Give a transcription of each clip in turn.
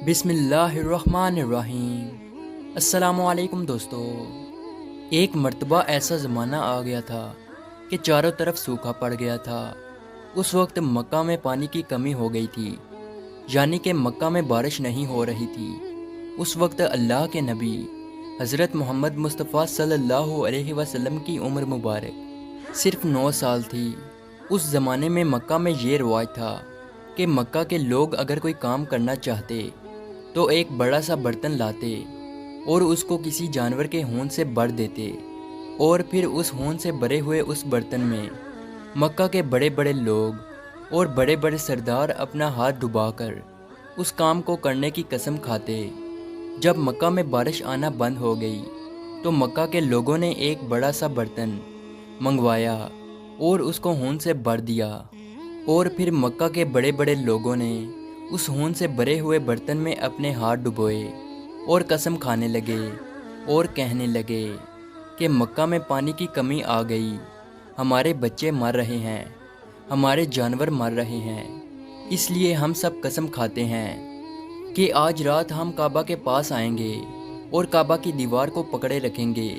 بسم اللہ الرحمن الرحیم۔ السلام علیکم دوستو۔ ایک مرتبہ ایسا زمانہ آ گیا تھا کہ چاروں طرف سوکھا پڑ گیا تھا۔ اس وقت مکہ میں پانی کی کمی ہو گئی تھی، یعنی کہ مکہ میں بارش نہیں ہو رہی تھی۔ اس وقت اللہ کے نبی حضرت محمد مصطفیٰ صلی اللہ علیہ وسلم کی عمر مبارک صرف 9 سال تھی۔ اس زمانے میں مکہ میں یہ رواج تھا کہ مکہ کے لوگ اگر کوئی کام کرنا چاہتے تو ایک بڑا سا برتن لاتے اور اس کو کسی جانور کے خون سے بھر دیتے، اور پھر اس خون سے بھرے ہوئے اس برتن میں مکہ کے بڑے بڑے لوگ اور بڑے بڑے سردار اپنا ہاتھ ڈبا کر اس کام کو کرنے کی قسم کھاتے۔ جب مکہ میں بارش آنا بند ہو گئی تو مکہ کے لوگوں نے ایک بڑا سا برتن منگوایا اور اس کو خون سے بھر دیا، اور پھر مکہ کے بڑے بڑے لوگوں نے اس خون سے بھرے ہوئے برتن میں اپنے ہاتھ ڈبوئے اور قسم کھانے لگے اور کہنے لگے کہ مکہ میں پانی کی کمی آ گئی، ہمارے بچے مر رہے ہیں، ہمارے جانور مر رہے ہیں، اس لیے ہم سب قسم کھاتے ہیں کہ آج رات ہم کعبہ کے پاس آئیں گے اور کعبہ کی دیوار کو پکڑے رکھیں گے،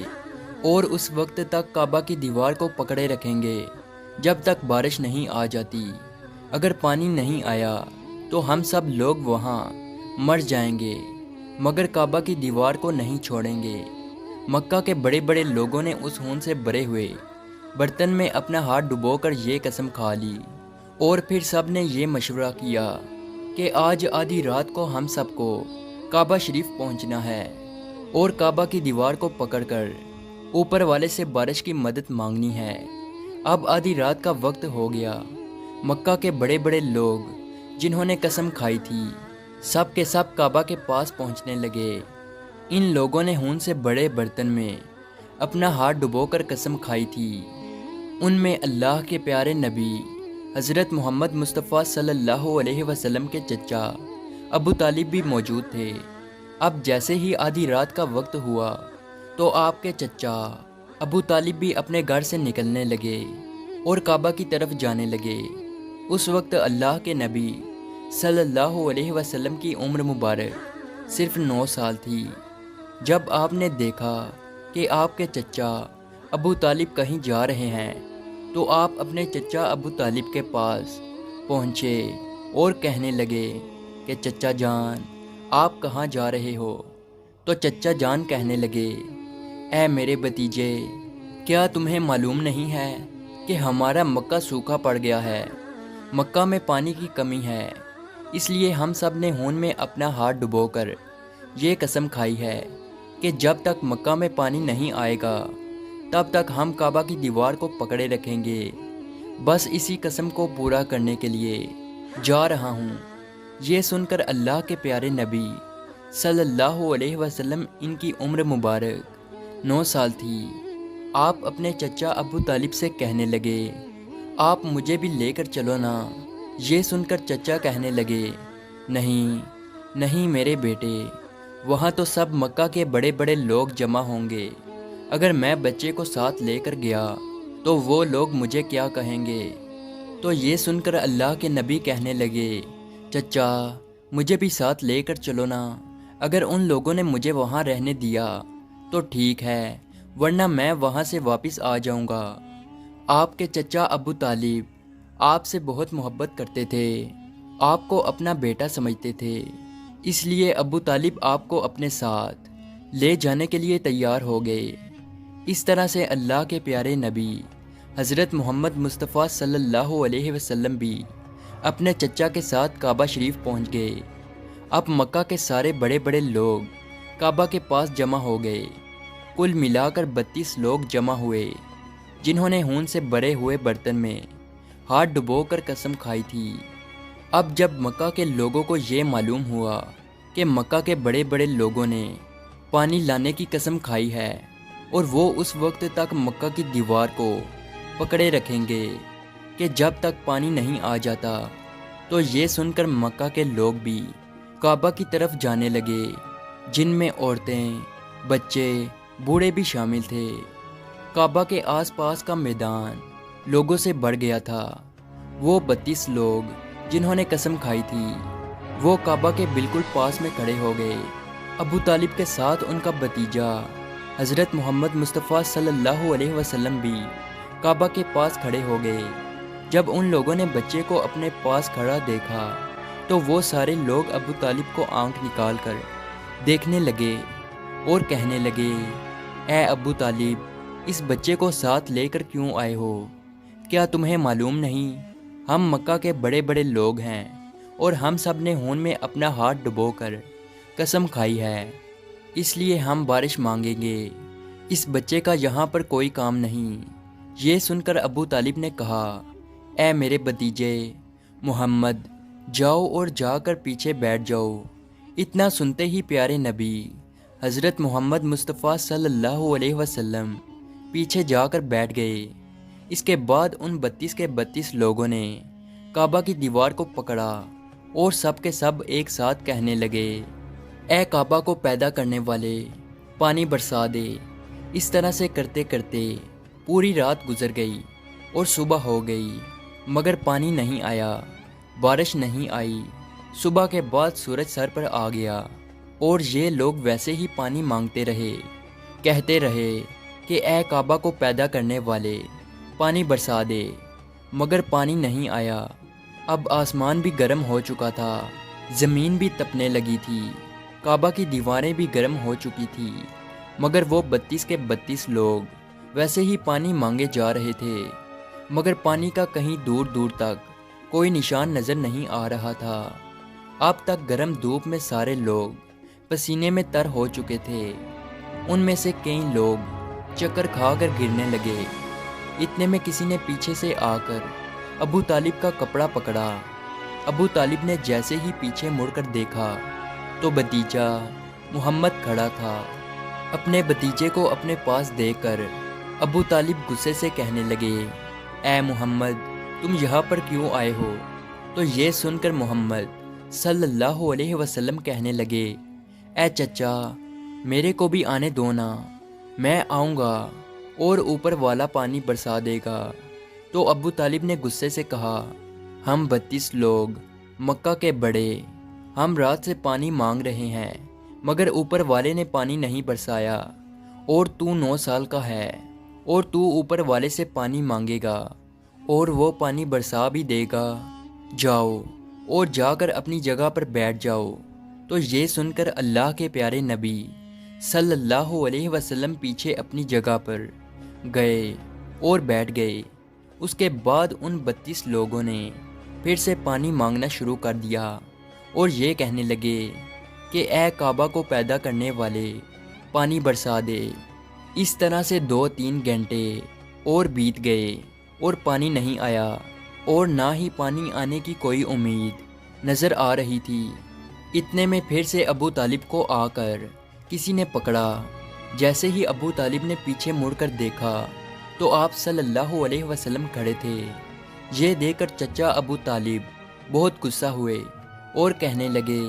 اور اس وقت تک کعبہ کی دیوار کو پکڑے رکھیں گے جب تک بارش نہیں آ جاتی۔ اگر پانی نہیں آیا تو ہم سب لوگ وہاں مر جائیں گے، مگر کعبہ کی دیوار کو نہیں چھوڑیں گے۔ مکہ کے بڑے بڑے لوگوں نے اس خون سے بھرے ہوئے برتن میں اپنا ہاتھ ڈبو کر یہ قسم کھا لی، اور پھر سب نے یہ مشورہ کیا کہ آج آدھی رات کو ہم سب کو کعبہ شریف پہنچنا ہے اور کعبہ کی دیوار کو پکڑ کر اوپر والے سے بارش کی مدد مانگنی ہے۔ اب آدھی رات کا وقت ہو گیا۔ مکہ کے بڑے بڑے لوگ جنہوں نے قسم کھائی تھی سب کے سب کعبہ کے پاس پہنچنے لگے۔ ان لوگوں نے خون سے بڑے برتن میں اپنا ہاتھ ڈبو کر قسم کھائی تھی۔ ان میں اللہ کے پیارے نبی حضرت محمد مصطفیٰ صلی اللہ علیہ وسلم کے چچا ابو طالب بھی موجود تھے۔ اب جیسے ہی آدھی رات کا وقت ہوا تو آپ کے چچا ابو طالب بھی اپنے گھر سے نکلنے لگے اور کعبہ کی طرف جانے لگے۔ اس وقت اللہ کے نبی صلی اللہ علیہ وسلم کی عمر مبارک صرف 9 سال تھی۔ جب آپ نے دیکھا کہ آپ کے چچا ابو طالب کہیں جا رہے ہیں تو آپ اپنے چچا ابو طالب کے پاس پہنچے اور کہنے لگے کہ چچا جان آپ کہاں جا رہے ہو؟ تو چچا جان کہنے لگے، اے میرے بھتیجے، کیا تمہیں معلوم نہیں ہے کہ ہمارا مکہ سوکھا پڑ گیا ہے، مکہ میں پانی کی کمی ہے، اس لیے ہم سب نے خون میں اپنا ہاتھ ڈبو کر یہ قسم کھائی ہے کہ جب تک مکہ میں پانی نہیں آئے گا تب تک ہم کعبہ کی دیوار کو پکڑے رکھیں گے۔ بس اسی قسم کو پورا کرنے کے لیے جا رہا ہوں۔ یہ سن کر اللہ کے پیارے نبی صلی اللہ علیہ وسلم، ان کی عمر مبارک 9 سال تھی، آپ اپنے چچا ابو طالب سے کہنے لگے، آپ مجھے بھی لے کر چلو نا۔ یہ سن کر چچا کہنے لگے، نہیں نہیں میرے بیٹے، وہاں تو سب مکہ کے بڑے بڑے لوگ جمع ہوں گے، اگر میں بچے کو ساتھ لے کر گیا تو وہ لوگ مجھے کیا کہیں گے؟ تو یہ سن کر اللہ کے نبی کہنے لگے، چچا مجھے بھی ساتھ لے کر چلو نا، اگر ان لوگوں نے مجھے وہاں رہنے دیا تو ٹھیک ہے، ورنہ میں وہاں سے واپس آ جاؤں گا۔ آپ کے چچا ابو طالب آپ سے بہت محبت کرتے تھے، آپ کو اپنا بیٹا سمجھتے تھے، اس لیے ابو طالب آپ کو اپنے ساتھ لے جانے کے لیے تیار ہو گئے۔ اس طرح سے اللہ کے پیارے نبی حضرت محمد مصطفیٰ صلی اللہ علیہ وسلم بھی اپنے چچا کے ساتھ کعبہ شریف پہنچ گئے۔ اب مکہ کے سارے بڑے بڑے لوگ کعبہ کے پاس جمع ہو گئے۔ کل ملا کر 32 لوگ جمع ہوئے جنہوں نے خون سے بھرے ہوئے برتن میں ہاتھ ڈبو کر قسم کھائی تھی۔ اب جب مکہ کے لوگوں کو یہ معلوم ہوا کہ مکہ کے بڑے بڑے لوگوں نے پانی لانے کی قسم کھائی ہے اور وہ اس وقت تک مکہ کی دیوار کو پکڑے رکھیں گے کہ جب تک پانی نہیں آ جاتا، تو یہ سن کر مکہ کے لوگ بھی کعبہ کی طرف جانے لگے، جن میں عورتیں، بچے، بوڑھے بھی شامل تھے۔ کعبہ کے آس پاس کا میدان لوگوں سے بھر گیا تھا۔ وہ 32 لوگ جنہوں نے قسم کھائی تھی وہ کعبہ کے بالکل پاس میں کھڑے ہو گئے۔ ابو طالب کے ساتھ ان کا بھتیجا حضرت محمد مصطفیٰ صلی اللہ علیہ وسلم بھی کعبہ کے پاس کھڑے ہو گئے۔ جب ان لوگوں نے بچے کو اپنے پاس کھڑا دیکھا تو وہ سارے لوگ ابو طالب کو آنکھ نکال کر دیکھنے لگے اور کہنے لگے، اے ابو طالب، اس بچے کو ساتھ لے کر کیوں آئے ہو؟ کیا تمہیں معلوم نہیں ہم مکہ کے بڑے بڑے لوگ ہیں اور ہم سب نے خون میں اپنا ہاتھ ڈبو کر قسم کھائی ہے، اس لیے ہم بارش مانگیں گے، اس بچے کا یہاں پر کوئی کام نہیں۔ یہ سن کر ابو طالب نے کہا، اے میرے بھتیجے محمد، جاؤ اور جا کر پیچھے بیٹھ جاؤ۔ اتنا سنتے ہی پیارے نبی حضرت محمد مصطفیٰ صلی اللہ علیہ وسلم پیچھے جا کر بیٹھ گئے۔ اس کے بعد ان 32 کے 32 لوگوں نے کعبہ کی دیوار کو پکڑا اور سب کے سب ایک ساتھ کہنے لگے، اے کعبہ کو پیدا کرنے والے، پانی برسا دے۔ اس طرح سے کرتے کرتے پوری رات گزر گئی اور صبح ہو گئی، مگر پانی نہیں آیا، بارش نہیں آئی۔ صبح کے بعد سورج سر پر آ گیا اور یہ لوگ ویسے ہی پانی مانگتے رہے، کہتے رہے کہ اے کعبہ کو پیدا کرنے والے، پانی برسا دے، مگر پانی نہیں آیا۔ اب آسمان بھی گرم ہو چکا تھا، زمین بھی تپنے لگی تھی، کعبہ کی دیواریں بھی گرم ہو چکی تھی، مگر وہ 32 کے 32 لوگ ویسے ہی پانی مانگے جا رہے تھے، مگر پانی کا کہیں دور دور تک کوئی نشان نظر نہیں آ رہا تھا۔ اب تک گرم دھوپ میں سارے لوگ پسینے میں تر ہو چکے تھے، ان میں سے کئی لوگ چکر کھا کر گرنے لگے۔ اتنے میں کسی نے پیچھے سے آ کر ابو طالب کا کپڑا پکڑا۔ ابو طالب نے جیسے ہی پیچھے مڑ کر دیکھا تو بھتیجا محمد کھڑا تھا۔ اپنے بھتیجے کو اپنے پاس دیکھ کر ابو طالب غصے سے کہنے لگے، اے محمد، تم یہاں پر کیوں آئے ہو؟ تو یہ سن کر محمد صلی اللہ علیہ وسلم کہنے لگے، اے چچا، میرے کو بھی آنے دو نا، میں آؤں گا اور اوپر والا پانی برسا دے گا۔ تو ابو طالب نے غصے سے کہا، ہم 32 لوگ مکہ کے بڑے، ہم رات سے پانی مانگ رہے ہیں، مگر اوپر والے نے پانی نہیں برسایا، اور تو 9 سال کا ہے اور تو اوپر والے سے پانی مانگے گا اور وہ پانی برسا بھی دے گا، جاؤ اور جا کر اپنی جگہ پر بیٹھ جاؤ۔ تو یہ سن کر اللہ کے پیارے نبی صلی اللہ علیہ وسلم پیچھے اپنی جگہ پر گئے اور بیٹھ گئے۔ اس کے بعد ان 32 لوگوں نے پھر سے پانی مانگنا شروع کر دیا اور یہ کہنے لگے کہ اے کعبہ کو پیدا کرنے والے، پانی برسا دے۔ اس طرح سے 2-3 گھنٹے اور بیت گئے اور پانی نہیں آیا، اور نہ ہی پانی آنے کی کوئی امید نظر آ رہی تھی۔ اتنے میں پھر سے ابو طالب کو آ کر کسی نے پکڑا۔ جیسے ہی ابو طالب نے پیچھے مڑ کر دیکھا تو آپ صلی اللہ علیہ وسلم کھڑے تھے۔ یہ دیکھ کر چچا ابو طالب بہت غصہ ہوئے اور کہنے لگے،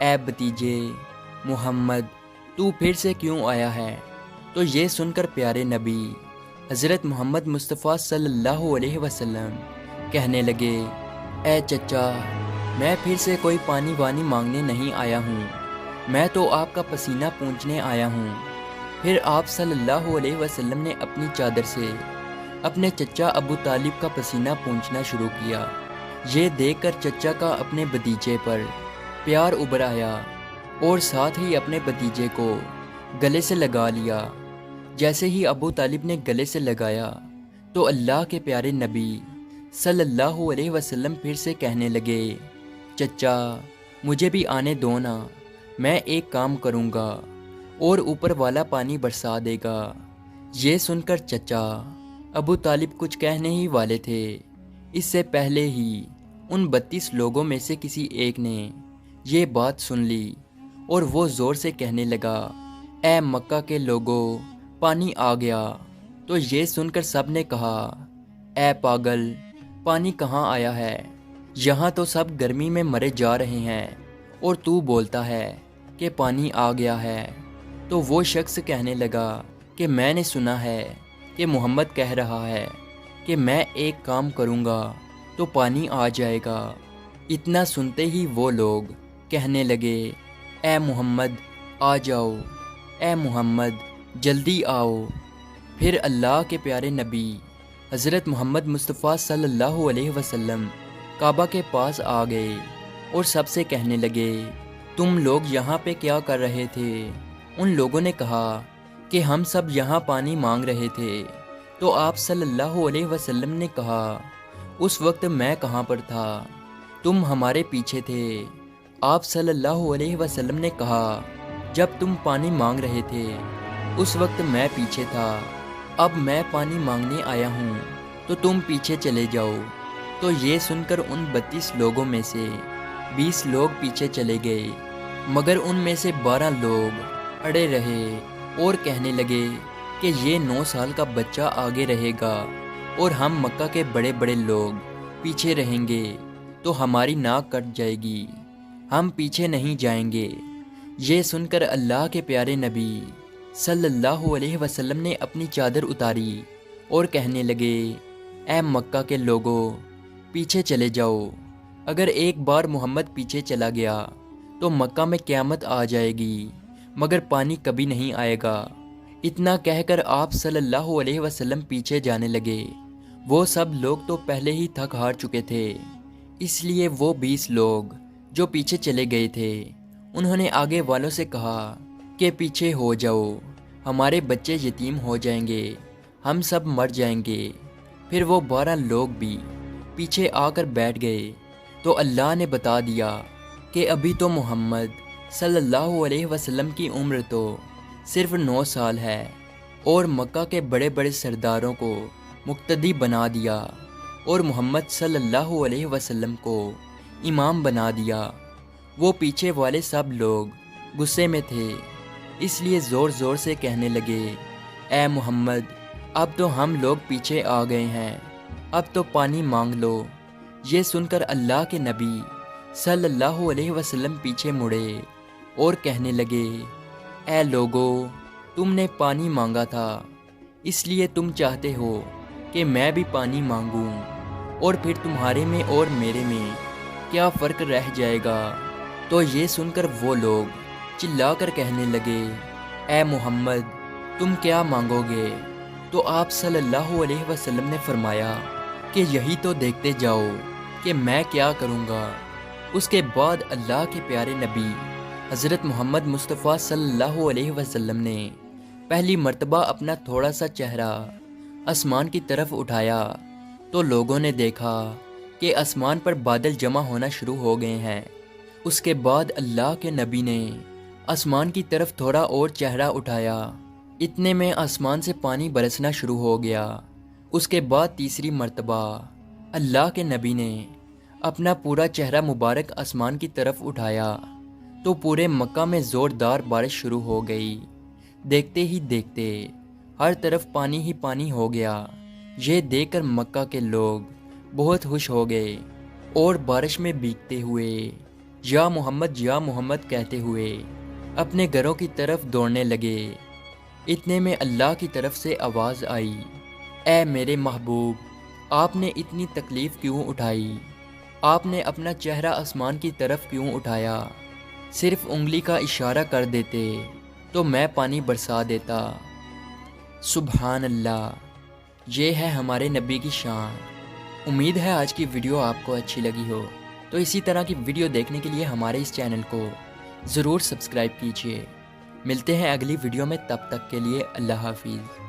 اے بھتیجے محمد، تو پھر سے کیوں آیا ہے؟ تو یہ سن کر پیارے نبی حضرت محمد مصطفیٰ صلی اللہ علیہ وسلم کہنے لگے، اے چچا، میں پھر سے کوئی پانی وانی مانگنے نہیں آیا ہوں، میں تو آپ کا پسینہ پونچھنے آیا ہوں۔ پھر آپ صلی اللہ علیہ وسلم نے اپنی چادر سے اپنے چچا ابو طالب کا پسینہ پونچھنا شروع کیا۔ یہ دیکھ کر چچا کا اپنے بھتیجے پر پیار ابھر آیا اور ساتھ ہی اپنے بھتیجے کو گلے سے لگا لیا۔ جیسے ہی ابو طالب نے گلے سے لگایا تو اللہ کے پیارے نبی صلی اللہ علیہ وسلم پھر سے کہنے لگے، چچا، مجھے بھی آنے دو نا، میں ایک کام کروں گا اور اوپر والا پانی برسا دے گا۔ یہ سن کر چچا ابو طالب کچھ کہنے ہی والے تھے، اس سے پہلے ہی ان 32 لوگوں میں سے کسی ایک نے یہ بات سن لی اور وہ زور سے کہنے لگا، اے مکہ کے لوگوں، پانی آ گیا۔ تو یہ سن کر سب نے کہا، اے پاگل، پانی کہاں آیا ہے؟ یہاں تو سب گرمی میں مرے جا رہے ہیں اور تو بولتا ہے کہ پانی آ گیا ہے۔ تو وہ شخص کہنے لگا کہ میں نے سنا ہے کہ محمد کہہ رہا ہے کہ میں ایک کام کروں گا تو پانی آ جائے گا، اتنا سنتے ہی وہ لوگ کہنے لگے، اے محمد آ جاؤ، اے محمد جلدی آؤ۔ پھر اللہ کے پیارے نبی حضرت محمد مصطفیٰ صلی اللہ علیہ وسلم کعبہ کے پاس آ گئے اور سب سے کہنے لگے، تم لوگ یہاں پہ کیا کر رہے تھے؟ ان لوگوں نے کہا کہ ہم سب یہاں پانی مانگ رہے تھے۔ تو آپ صلی اللہ علیہ وسلم نے کہا، اس وقت میں کہاں پر تھا؟ تم ہمارے پیچھے تھے۔ آپ صلی اللہ علیہ وسلم نے کہا، جب تم پانی مانگ رہے تھے اس وقت میں پیچھے تھا، اب میں پانی مانگنے آیا ہوں تو تم پیچھے چلے جاؤ۔ تو یہ سن کر ان 32 لوگوں میں سے 20 لوگ پیچھے چلے گئے، مگر ان میں سے 12 لوگ اڑے رہے اور کہنے لگے کہ یہ 9 سال کا بچہ آگے رہے گا اور ہم مکہ کے بڑے بڑے لوگ پیچھے رہیں گے تو ہماری ناک کٹ جائے گی، ہم پیچھے نہیں جائیں گے۔ یہ سن کر اللہ کے پیارے نبی صلی اللہ علیہ وسلم نے اپنی چادر اتاری اور کہنے لگے، اے مکہ کے لوگوں پیچھے چلے جاؤ، اگر ایک بار محمد پیچھے چلا گیا تو مکہ میں قیامت آ جائے گی، مگر پانی کبھی نہیں آئے گا۔ اتنا کہہ کر آپ صلی اللہ علیہ وسلم پیچھے جانے لگے۔ وہ سب لوگ تو پہلے ہی تھک ہار چکے تھے، اس لیے وہ 20 لوگ جو پیچھے چلے گئے تھے انہوں نے آگے والوں سے کہا کہ پیچھے ہو جاؤ، ہمارے بچے یتیم ہو جائیں گے، ہم سب مر جائیں گے۔ پھر وہ 12 لوگ بھی پیچھے آ کر بیٹھ گئے تو اللہ نے بتا دیا کہ ابھی تو محمد صلی اللہ علیہ وسلم کی عمر تو صرف 9 سال ہے، اور مکہ کے بڑے بڑے سرداروں کو مقتدی بنا دیا اور محمد صلی اللہ علیہ وسلم کو امام بنا دیا۔ وہ پیچھے والے سب لوگ غصے میں تھے، اس لیے زور زور سے کہنے لگے، اے محمد اب تو ہم لوگ پیچھے آ گئے ہیں، اب تو پانی مانگ لو۔ یہ سن کر اللہ کے نبی صلی اللہ علیہ وسلم پیچھے مڑے اور کہنے لگے، اے لوگو تم نے پانی مانگا تھا، اس لیے تم چاہتے ہو کہ میں بھی پانی مانگوں، اور پھر تمہارے میں اور میرے میں کیا فرق رہ جائے گا؟ تو یہ سن کر وہ لوگ چلا کر کہنے لگے، اے محمد تم کیا مانگو گے؟ تو آپ صلی اللہ علیہ وسلم نے فرمایا کہ یہی تو دیکھتے جاؤ کہ میں کیا کروں گا۔ اس کے بعد اللہ کے پیارے نبی حضرت محمد مصطفیٰ صلی اللہ علیہ وسلم نے پہلی مرتبہ اپنا تھوڑا سا چہرہ آسمان کی طرف اٹھایا تو لوگوں نے دیکھا کہ آسمان پر بادل جمع ہونا شروع ہو گئے ہیں۔ اس کے بعد اللہ کے نبی نے آسمان کی طرف تھوڑا اور چہرہ اٹھایا، اتنے میں آسمان سے پانی برسنا شروع ہو گیا۔ اس کے بعد تیسری مرتبہ اللہ کے نبی نے اپنا پورا چہرہ مبارک آسمان کی طرف اٹھایا تو پورے مکہ میں زوردار بارش شروع ہو گئی۔ دیکھتے ہی دیکھتے ہر طرف پانی ہی پانی ہو گیا۔ یہ دیکھ کر مکہ کے لوگ بہت خوش ہو گئے اور بارش میں بھیگتے ہوئے یا محمد کہتے ہوئے اپنے گھروں کی طرف دوڑنے لگے۔ اتنے میں اللہ کی طرف سے آواز آئی، اے میرے محبوب آپ نے اتنی تکلیف کیوں اٹھائی؟ آپ نے اپنا چہرہ آسمان کی طرف کیوں اٹھایا؟ صرف انگلی کا اشارہ کر دیتے تو میں پانی برسا دیتا۔ سبحان اللہ، یہ ہے ہمارے نبی کی شان۔ امید ہے آج کی ویڈیو آپ کو اچھی لگی ہو، تو اسی طرح کی ویڈیو دیکھنے کے لیے ہمارے اس چینل کو ضرور سبسکرائب کیجیے۔ ملتے ہیں اگلی ویڈیو میں، تب تک کے لیے اللہ حافظ۔